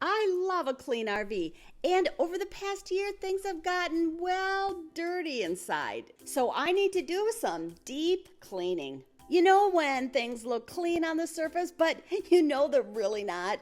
I love a clean RV, and over the past year, things have gotten, well, dirty inside. So I need to do some deep cleaning. You know when things look clean on the surface, but you know they're really not?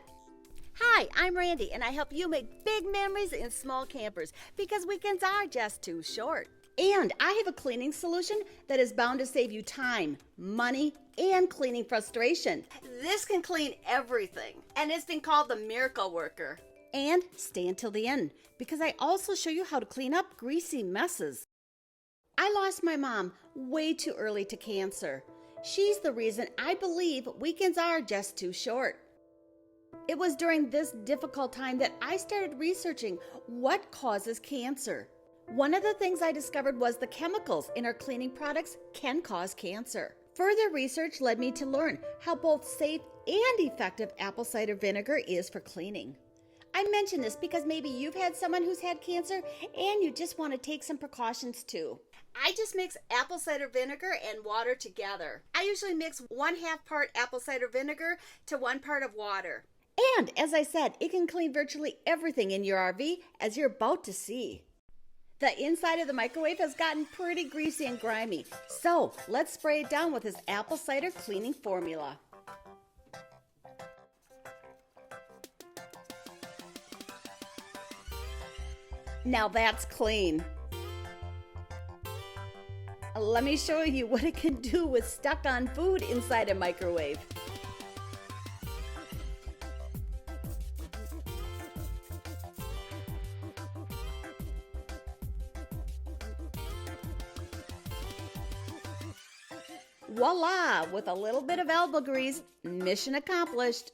Hi, I'm Randy, and I help you make big memories in small campers because weekends are just too short. And I have a cleaning solution that is bound to save you time, money, and cleaning frustration. This can clean everything, and it's been called the Miracle Worker. And stay until the end, because I also show you how to clean up greasy messes. I lost my mom way too early to cancer. She's the reason I believe weekends are just too short. It was during this difficult time that I started researching what causes cancer. One of the things I discovered was the chemicals in our cleaning products can cause cancer. Further research led me to learn how both safe and effective apple cider vinegar is for cleaning. I mention this because maybe you've had someone who's had cancer and you just want to take some precautions too. I just mix apple cider vinegar and water together. I usually mix 1/2 part apple cider vinegar to 1 part of water. And as I said, it can clean virtually everything in your RV, as you're about to see. The inside of the microwave has gotten pretty greasy and grimy, so let's spray it down with this apple cider cleaning formula. Now that's clean. Let me show you what it can do with stuck-on food inside a microwave. Voila! With a little bit of elbow grease, mission accomplished.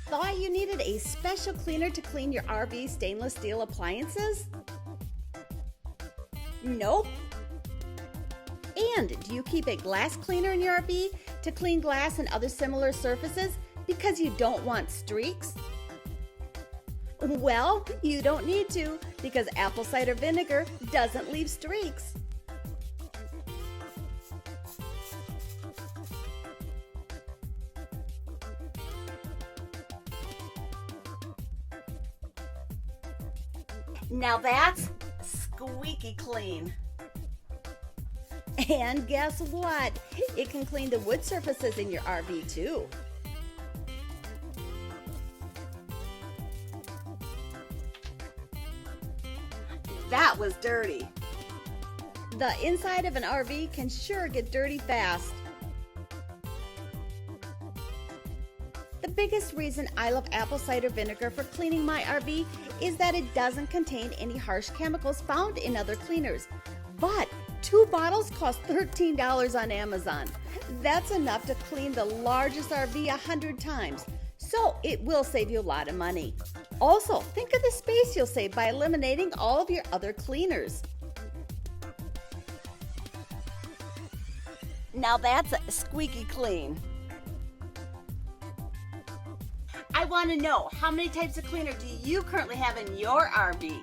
Thought you needed a special cleaner to clean your RV stainless steel appliances? Nope. And do you keep a glass cleaner in your RV to clean glass and other similar surfaces because you don't want streaks? Well, you don't need to, because apple cider vinegar doesn't leave streaks. Now that's squeaky clean. And guess what? It can clean the wood surfaces in your RV too. That was dirty. The inside of an RV can sure get dirty fast. The biggest reason I love apple cider vinegar for cleaning my RV is that it doesn't contain any harsh chemicals found in other cleaners. But 2 bottles cost $13 on Amazon. That's enough to clean the largest RV 100 times, so it will save you a lot of money. Also, think of the space you'll save by eliminating all of your other cleaners. Now that's squeaky clean. I want to know, how many types of cleaner do you currently have in your RV?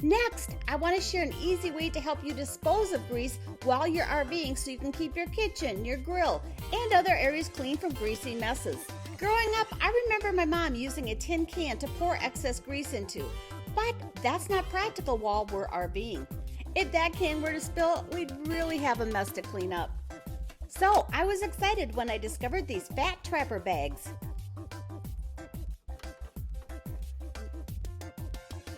Next, I want to share an easy way to help you dispose of grease while you're RVing so you can keep your kitchen, your grill, and other areas clean from greasy messes. Growing up, I remember my mom using a tin can to pour excess grease into, but that's not practical while we're RVing. If that can were to spill, we'd really have a mess to clean up. So I was excited when I discovered these fat trapper bags.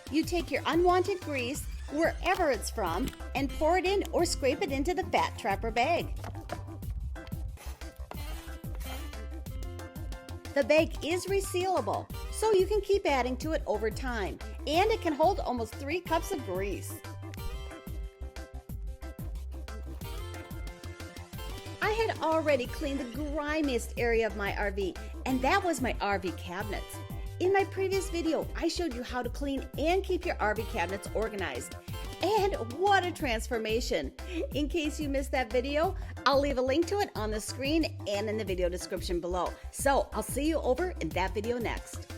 You take your unwanted grease, wherever it's from, and pour it in or scrape it into the fat trapper bag. The bag is resealable, so you can keep adding to it over time, and it can hold almost 3 cups of grease. I had already cleaned the grimiest area of my RV, and that was my RV cabinets. In my previous video, I showed you how to clean and keep your RV cabinets organized. And what a transformation! In case you missed that video, I'll leave a link to it on the screen and in the video description below. So I'll see you over in that video next.